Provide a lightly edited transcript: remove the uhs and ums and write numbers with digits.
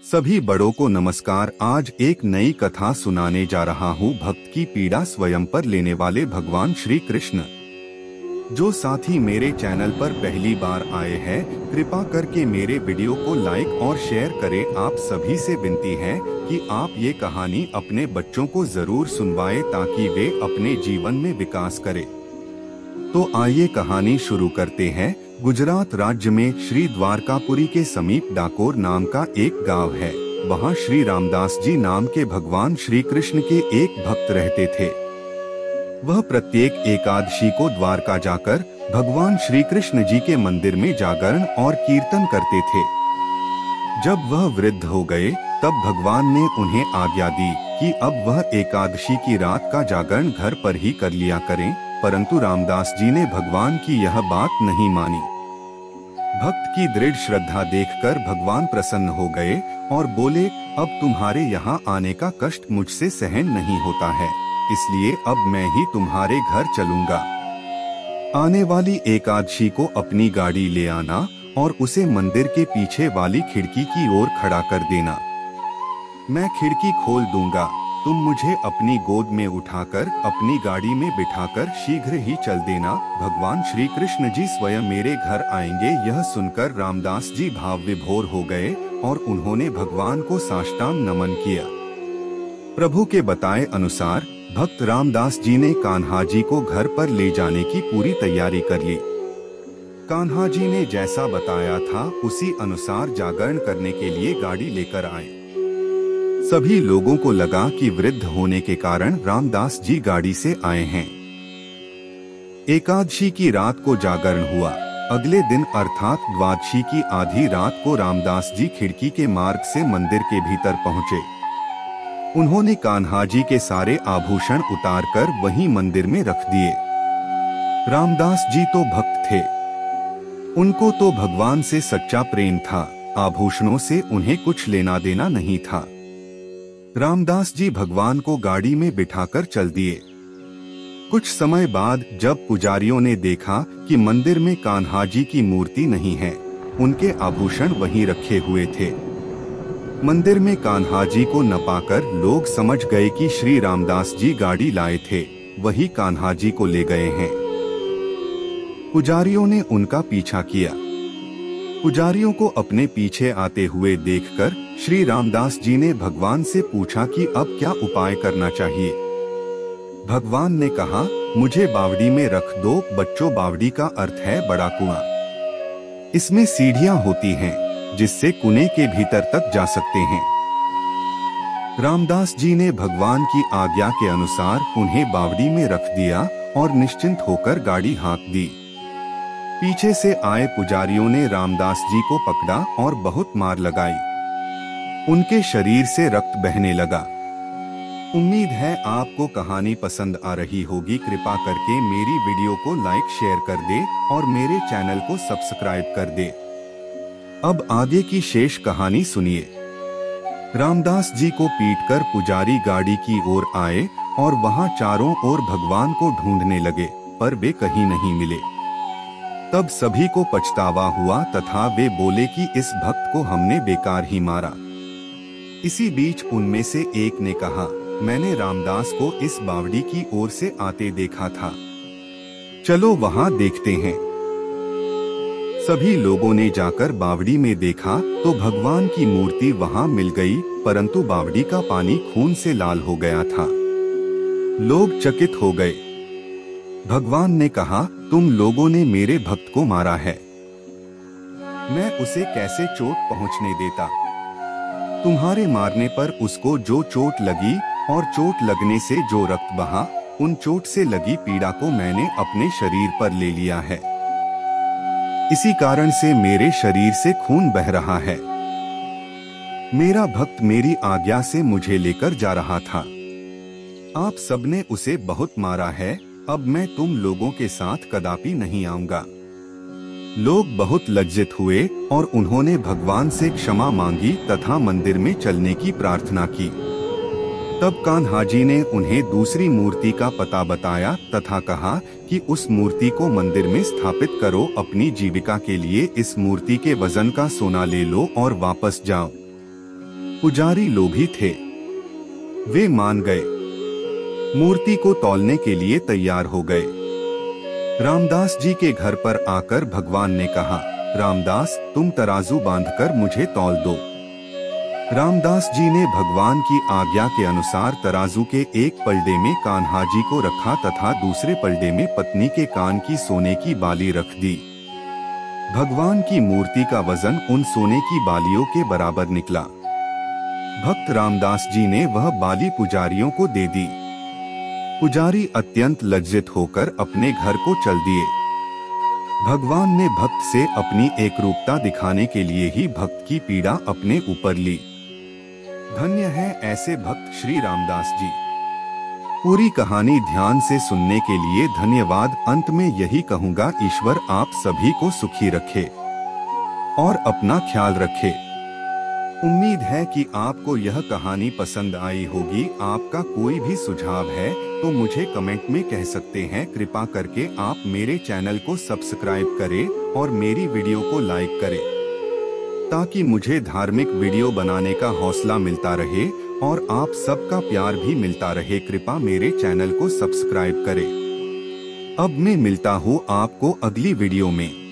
सभी बड़ों को नमस्कार। आज एक नई कथा सुनाने जा रहा हूँ। भक्त की पीड़ा स्वयं पर लेने वाले भगवान श्री कृष्ण। जो साथी मेरे चैनल पर पहली बार आए हैं, कृपा करके मेरे वीडियो को लाइक और शेयर करें। आप सभी से विनती है कि आप ये कहानी अपने बच्चों को जरूर सुनवाएं ताकि वे अपने जीवन में विकास करें। तो आइए कहानी शुरू करते हैं। गुजरात राज्य में श्री द्वारकापुरी के समीप डाकोर नाम का एक गांव है। वहां श्री रामदास जी नाम के भगवान श्री कृष्ण के एक भक्त रहते थे। वह प्रत्येक एकादशी को द्वारका जाकर भगवान श्री कृष्ण जी के मंदिर में जागरण और कीर्तन करते थे। जब वह वृद्ध हो गए तब भगवान ने उन्हें आज्ञा दी कि अब वह एकादशी की रात का जागरण घर पर ही कर लिया करें, परंतु रामदास जी ने भगवान की यह बात नहीं मानी। भक्त की दृढ़ श्रद्धा देखकर भगवान प्रसन्न हो गए और बोले, अब तुम्हारे यहाँ आने का कष्ट मुझसे सहन नहीं होता है, इसलिए अब मैं ही तुम्हारे घर चलूंगा। आने वाली एकादशी को अपनी गाड़ी ले आना और उसे मंदिर के पीछे वाली खिड़की की ओर खड़ा कर देना। मैं खिड़की खोल दूंगा, तुम मुझे अपनी गोद में उठाकर अपनी गाड़ी में बिठाकर शीघ्र ही चल देना। भगवान श्री कृष्ण जी स्वयं मेरे घर आएंगे। यह सुनकर रामदास जी भाव विभोर हो गए और उन्होंने भगवान को साष्टांग नमन किया। प्रभु के बताए अनुसार भक्त रामदास जी ने कान्हा जी को घर पर ले जाने की पूरी तैयारी कर ली। कान्हा जी ने जैसा बताया था उसी अनुसार जागरण करने के लिए गाड़ी लेकर आए। सभी लोगों को लगा कि वृद्ध होने के कारण रामदास जी गाड़ी से आए हैं। एकादशी की रात को जागरण हुआ। अगले दिन अर्थात द्वादशी की आधी रात को रामदास जी खिड़की के मार्ग से मंदिर के भीतर पहुंचे। उन्होंने कान्हा जी के सारे आभूषण उतारकर वहीं मंदिर में रख दिए। रामदास जी तो भक्त थे, उनको तो भगवान से सच्चा प्रेम था। आभूषणों से उन्हें कुछ लेना देना नहीं था। रामदास जी भगवान को गाड़ी में बिठाकर चल दिए। कुछ समय बाद जब पुजारियों ने देखा कि मंदिर में कान्हा जी की मूर्ति नहीं है, उनके आभूषण वहीं रखे हुए थे। मंदिर में कान्हा जी को न पाकर लोग समझ गए कि श्री रामदास जी गाड़ी लाए थे, वही कान्हा जी को ले गए हैं। पुजारियों ने उनका पीछा किया। पुजारियों को अपने पीछे आते हुए देखकर श्री रामदास जी ने भगवान से पूछा कि अब क्या उपाय करना चाहिए। भगवान ने कहा, मुझे बावड़ी में रख दो। बच्चों, बावड़ी का अर्थ है बड़ा कुआं। इसमें सीढ़ियां होती हैं जिससे कुएं के भीतर तक जा सकते हैं। रामदास जी ने भगवान की आज्ञा के अनुसार उन्हें बावड़ी में रख दिया और निश्चिंत होकर गाड़ी हाँक दी। पीछे से आए पुजारियों ने रामदास जी को पकड़ा और बहुत मार लगाई। उनके शरीर से रक्त बहने लगा। उम्मीद है आपको कहानी पसंद आ रही होगी। कृपा करके मेरी वीडियो को लाइक शेयर कर दे और मेरे चैनल को सब्सक्राइब कर दे। अब आगे की शेष कहानी सुनिए। रामदास जी को पीटकर पुजारी गाड़ी की ओर आए और वहां चारों ओर भगवान को ढूंढने लगे, पर वे कहीं नहीं मिले। तब सभी को पछतावा हुआ तथा वे बोले कि इस भक्त को हमने बेकार ही मारा। इसी बीच उनमें से एक ने कहा, मैंने रामदास को इस बावड़ी की ओर से आते देखा था, चलो वहां देखते हैं। सभी लोगों ने जाकर बावड़ी में देखा तो भगवान की मूर्ति वहां मिल गई, परंतु बावड़ी का पानी खून से लाल हो गया था। लोग चकित हो गए। भगवान ने कहा, तुम लोगों ने मेरे भक्त को मारा है, मैं उसे कैसे चोट पहुंचने देता। तुम्हारे मारने पर उसको जो चोट लगी और चोट लगने से जो रक्त बहा, उन चोट से लगी पीड़ा को मैंने अपने शरीर पर ले लिया है। इसी कारण से मेरे शरीर से खून बह रहा है। मेरा भक्त मेरी आज्ञा से मुझे लेकर जा रहा था। आप सबने उसे बहुत मारा है, अब मैं तुम लोगों के साथ कदापि नहीं आऊंगा। लोग बहुत लज्जित हुए और उन्होंने भगवान से क्षमा मांगी तथा मंदिर में चलने की प्रार्थना की। तब कान्हा जी ने उन्हें दूसरी मूर्ति का पता बताया तथा कहा कि उस मूर्ति को मंदिर में स्थापित करो। अपनी जीविका के लिए इस मूर्ति के वजन का सोना ले लो और वापस जाओ। पुजारी लोभी थे। वे मान गए, मूर्ति को तौलने के लिए तैयार हो गए। रामदास जी के घर पर आकर भगवान ने कहा, रामदास, तुम तराजू बांधकर मुझे तौल दो। रामदास जी ने भगवान की आज्ञा के अनुसार तराजू के एक पलड़े में कान्हा जी को रखा तथा दूसरे पलड़े में पत्नी के कान की सोने की बाली रख दी। भगवान की मूर्ति का वजन उन सोने की बालियों के बराबर निकला। भक्त रामदास जी ने वह बाली पुजारियों को दे दी। पुजारी अत्यंत लज्जित होकर अपने घर को चल दिए। भगवान ने भक्त से अपनी एकरूपता दिखाने के लिए ही भक्त की पीड़ा अपने ऊपर ली। धन्य है ऐसे भक्त श्री रामदास जी। पूरी कहानी ध्यान से सुनने के लिए धन्यवाद। अंत में यही कहूँगा, ईश्वर आप सभी को सुखी रखे और अपना ख्याल रखे। उम्मीद है कि आपको यह कहानी पसंद आई होगी। आपका कोई भी सुझाव है तो मुझे कमेंट में कह सकते हैं। कृपा करके आप मेरे चैनल को सब्सक्राइब करें और मेरी वीडियो को लाइक करें ताकि मुझे धार्मिक वीडियो बनाने का हौसला मिलता रहे और आप सबका प्यार भी मिलता रहे। कृपा मेरे चैनल को सब्सक्राइब करें। अब मैं मिलता हूँ आपको अगली वीडियो में।